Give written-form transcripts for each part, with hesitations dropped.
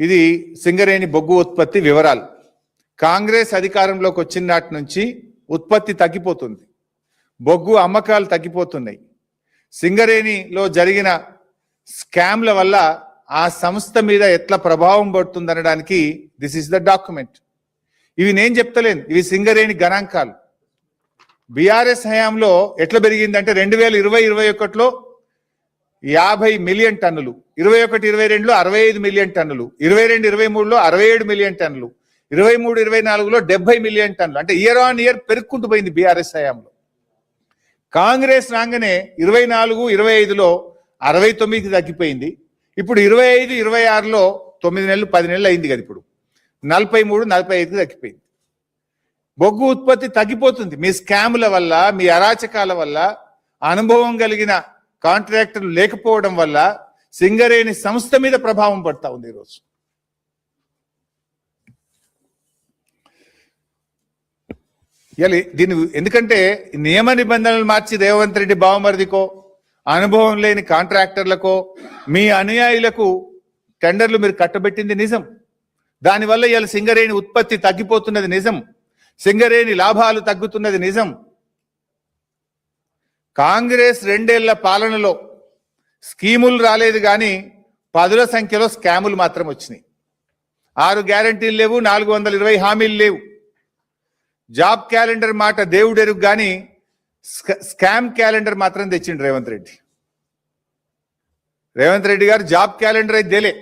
ఇది సింగరేణి బొగ్గు ఉత్పత్తి వివరాలు. కాంగ్రెస్ అధికారంలోకి వచ్చిన నాటి నుంచి ఉత్పత్తి తగ్గిపోతుంది, బొగ్గు అమ్మకాలు తగ్గిపోతున్నాయి. సింగరేణిలో జరిగిన స్కామ్ల వల్ల ఆ సంస్థ మీద ఎట్లా ప్రభావం పడుతుందనడానికి దిస్ ఇస్ ద డాక్యుమెంట్. ఇవి నేను చెప్తలేను, ఇవి సింగరేణి గణాంకాలు. బీఆర్ఎస్ హయాంలో ఎట్లా పెరిగిందంటే 2020-21లో 50 మిలియన్ టన్నులు, 21-22లో 65 మిలియన్ టన్నులు, 22-23లో 67 మిలియన్ టన్నులు, 23-24లో 70 మిలియన్ టన్నులు. అంటే ఇయర్ ఆన్ ఇయర్ పెరుక్కుంటూ పోయింది బీఆర్ఎస్ హయాంలో. కాంగ్రెస్ రాగానే 24-25లో 69కి తగ్గిపోయింది. ఇప్పుడు 25-26లో 9 నెలలు 10 నెలలు అయింది కదా, ఇప్పుడు 43-45కి తగ్గిపోయింది. బొగ్గు ఉత్పత్తి తగ్గిపోతుంది మీ స్కాముల వల్ల, మీ అరాచకాల వల్ల, అనుభవం కలిగిన కాంట్రాక్టర్లు లేకపోవడం వల్ల సింగరేణి సంస్థ మీద ప్రభావం పడతా ఉంది ఈరోజు. దీని ఎందుకంటే నియమ నిబంధనలు మార్చి రేవంత్ రెడ్డి బావమరిదికో, అనుభవం లేని కాంట్రాక్టర్లకో, మీ అనుయాయులకు టెండర్లు మీరు కట్టబెట్టింది నిజం. దానివల్ల ఇవాళ సింగరేణి ఉత్పత్తి తగ్గిపోతున్నది నిజం, సింగరేణి లాభాలు తగ్గుతున్నది నిజం. కాంగ్రెస్ 2 ఏళ్ల పాలనలో స్కీములు రాలేదు కానీ పదుల సంఖ్యలో స్కాములు మాత్రం వచ్చినాయి. 6 గ్యారంటీలు లేవు, 420 హామీలు లేవు. జాబ్ క్యాలెండర్ మాట దేవుడెరుగు కానీ స్కామ్ క్యాలెండర్ మాత్రం తెచ్చిండు రేవంత్ రెడ్డి. రేవంత్ రెడ్డి గారు జాబ్ క్యాలెండర్ అయితే దేలే,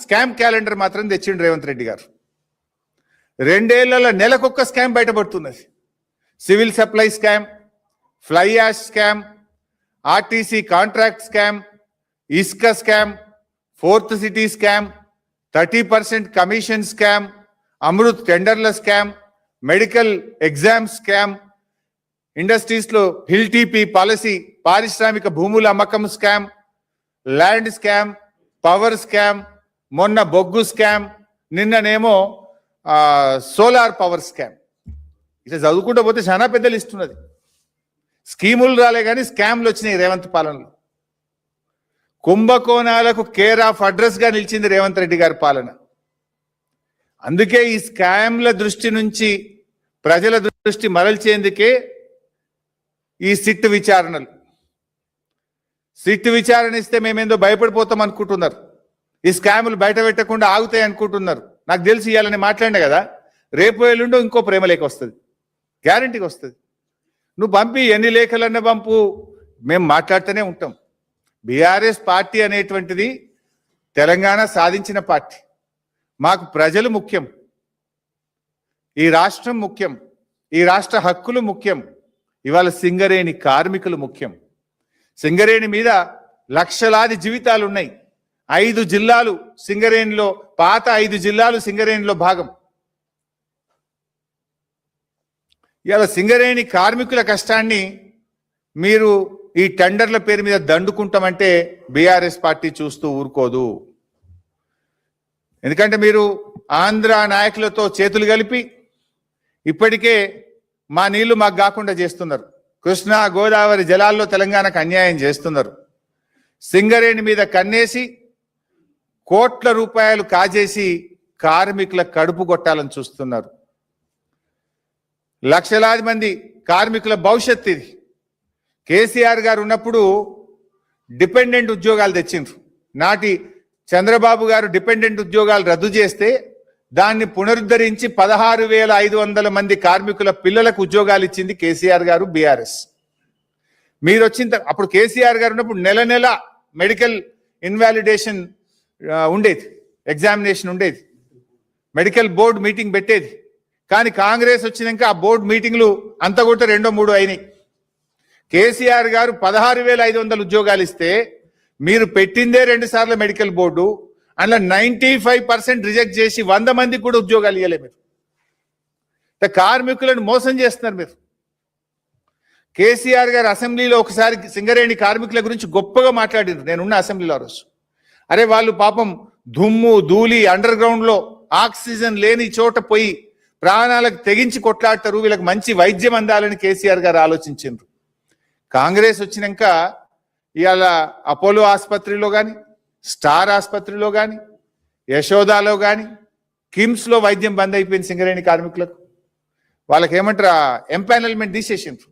స్కామ్ క్యాలెండర్ మాత్రం తెచ్చిండు రేవంత్ రెడ్డి గారు. 2 ఏళ్లలో నెలకొక్క స్కామ్ బయటపడుతున్నది. Civil supply scam, fly ash scam, RTC contract scam, ఇసుక scam, 4th city scam, 30% commission scam, Amrut టెండర్ల స్కామ్, మెడికల్ ఎగ్జామ్ స్కామ్, ఇండస్ట్రీస్లో హిల్ టీపీ పాలసీ, పారిశ్రామిక భూముల అమ్మకం scam, land scam, power scam, మొన్న బొగ్గు స్కామ్, నిన్ననేమో సోలార్ పవర్ స్కామ్. ఇట్లా చదువుకుంటూ పోతే చాలా పెద్ద లిస్ట్ ఉన్నది. స్కీములు రాలే కానీ స్కామ్లు వచ్చినాయి రేవంత్ పాలనలో. కుంభకోణాలకు కేర్ ఆఫ్ అడ్రస్ గా నిలిచింది రేవంత్ రెడ్డి గారి పాలన. అందుకే ఈ స్కామ్ల దృష్టి నుంచి ప్రజల దృష్టి మరల్చేందుకే ఈ సిట్ విచారణలు. సిట్ విచారణ ఇస్తే మేమేందో భయపడిపోతాం అనుకుంటున్నారు, ఈ స్కాములు బయట పెట్టకుండా ఆగుతాయి అనుకుంటున్నారు. నాకు తెలిసి ఇవ్వాలని మాట్లాడినా కదా, రేపు ఎల్లుండో ఇంకో ప్రేమలేఖ వస్తుంది, గ్యారంటీగా వస్తుంది. నువ్వు పంపి ఎన్ని లేఖలన్నా పంపు, మేము మాట్లాడుతూనే ఉంటాం. బీఆర్ఎస్ పార్టీ అనేటువంటిది తెలంగాణ సాధించిన పార్టీ. మాకు ప్రజలు ముఖ్యం, ఈ రాష్ట్రం ముఖ్యం, ఈ రాష్ట్ర హక్కులు ముఖ్యం. ఇవాళ సింగరేణి కార్మికులు ముఖ్యం. సింగరేణి మీద లక్షలాది జీవితాలు ఉన్నాయి. 5 జిల్లాలు సింగరేణిలో, పాత 5 జిల్లాలు సింగరేణిలో భాగం. ఇవాళ సింగరేణి కార్మికుల కష్టాన్ని మీరు ఈ టెండర్ల పేరు మీద దండుకుంటామంటే బీఆర్ఎస్ పార్టీ చూస్తూ ఊరుకోదు. ఎందుకంటే మీరు ఆంధ్ర నాయకులతో చేతులు కలిపి ఇప్పటికే మా నీళ్లు మాకు కాకుండా చేస్తున్నారు. కృష్ణా గోదావరి జలాల్లో తెలంగాణకు అన్యాయం చేస్తున్నారు. సింగరేణి మీద కన్నేసి కోట్ల రూపాయలు కాజేసి కార్మికుల కడుపు కొట్టాలని చూస్తున్నారు. లక్షలాది మంది కార్మికుల భవిష్యత్తు ఇది. కేసీఆర్ గారు ఉన్నప్పుడు డిపెండెంట్ ఉద్యోగాలు తెచ్చిండ్రు. నాటి చంద్రబాబు గారు డిపెండెంట్ ఉద్యోగాలు రద్దు చేస్తే దాన్ని పునరుద్ధరించి 16,500 మంది కార్మికుల పిల్లలకు ఉద్యోగాలు ఇచ్చింది కేసీఆర్ గారు, బీఆర్ఎస్. మీరు వచ్చిన అప్పుడు కేసీఆర్ గారు ఉన్నప్పుడు నెల నెల మెడికల్ ఇన్వాలిడేషన్ ఉండేది, ఎగ్జామినేషన్ ఉండేది, మెడికల్ బోర్డు మీటింగ్ పెట్టేది. కానీ కాంగ్రెస్ వచ్చినాక ఆ బోర్డు మీటింగ్లు అంతా కూడా 2-3 అయినాయి. కేసీఆర్ గారు 16,500 ఉద్యోగాలు ఇస్తే మీరు పెట్టిందే 2 సార్లు మెడికల్ బోర్డు, అందులో 95% రిజెక్ట్ చేసి 100 మందికి కూడా ఉద్యోగాలు ఇవ్వలే. మీరు కార్మికులను మోసం చేస్తున్నారు. మీరు కేసీఆర్ గారు అసెంబ్లీలో ఒకసారి సింగరేణి కార్మికుల గురించి గొప్పగా మాట్లాడినారు. నేనున్న అసెంబ్లీలో రోజు, అరే వాళ్ళు పాపం దుమ్ము ధూళి అండర్ గ్రౌండ్ లో ఆక్సిజన్ లేని చోట పోయి ప్రాణాలకు తెగించి కొట్లాడతారు, వీళ్ళకి మంచి వైద్యం అందాలని కేసీఆర్ గారు ఆలోచించారు. కాంగ్రెస్ వచ్చినాక ఇవాళ అపోలో ఆసుపత్రిలో కానీ, స్టార్ ఆసుపత్రిలో కానీ, యశోదాలో కానీ కిమ్స్లో వైద్యం బంద్ అయిపోయింది సింగరేణి కార్మికులకు. వాళ్ళకి ఏమంటారు, ఎంపానల్మెంట్ తీసేసిండ్రు.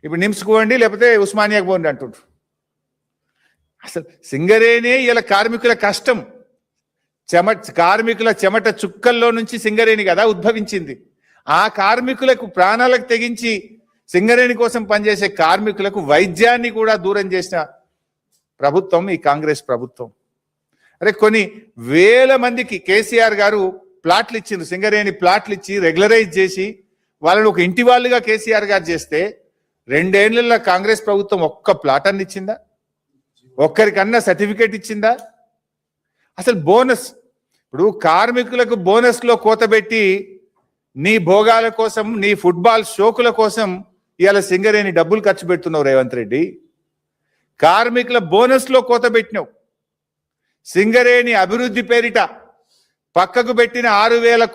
ఇప్పుడు నిమ్స్కి పోండి లేకపోతే ఉస్మానియాకు పోండి అంటుండ్రు. అసలు సింగరేణి ఇలా కార్మికుల కష్టం, కార్మికుల చెమట చుక్కల్లో నుంచి సింగరేణి కదా ఉద్భవించింది. ఆ కార్మికులకు ప్రాణాలకు తెగించి సింగరేణి కోసం పనిచేసే కార్మికులకు వైద్యాన్ని కూడా దూరం చేసిన ప్రభుత్వం ఈ కాంగ్రెస్ ప్రభుత్వం. అరే కొన్ని వేల మందికి కేసీఆర్ గారు ప్లాట్లు ఇచ్చిండ్రు, సింగరేణి ప్లాట్లు ఇచ్చి రెగ్యులరైజ్ చేసి వాళ్ళని ఒక ఇంటి వాళ్ళుగా కేసీఆర్ గారు చేస్తే 2 ఏళ్లలో కాంగ్రెస్ ప్రభుత్వం ఒక్క ప్లాట్ అన్ని ఇచ్చిందా? ఒక్కరికన్నా సర్టిఫికేట్ ఇచ్చిందా? అసలు బోనస్, ఇప్పుడు కార్మికులకు బోనస్లో కోతబెట్టి నీ భోగాల కోసం, నీ ఫుట్బాల్ షోకుల కోసం ఇవాళ సింగరేణి డబ్బులు ఖర్చు పెడుతున్నావు రేవంత్ రెడ్డి. కార్మికుల బోనస్లో కోతబెట్టినావు. సింగరేణి అభివృద్ధి పేరిట పక్కకు పెట్టిన 6,000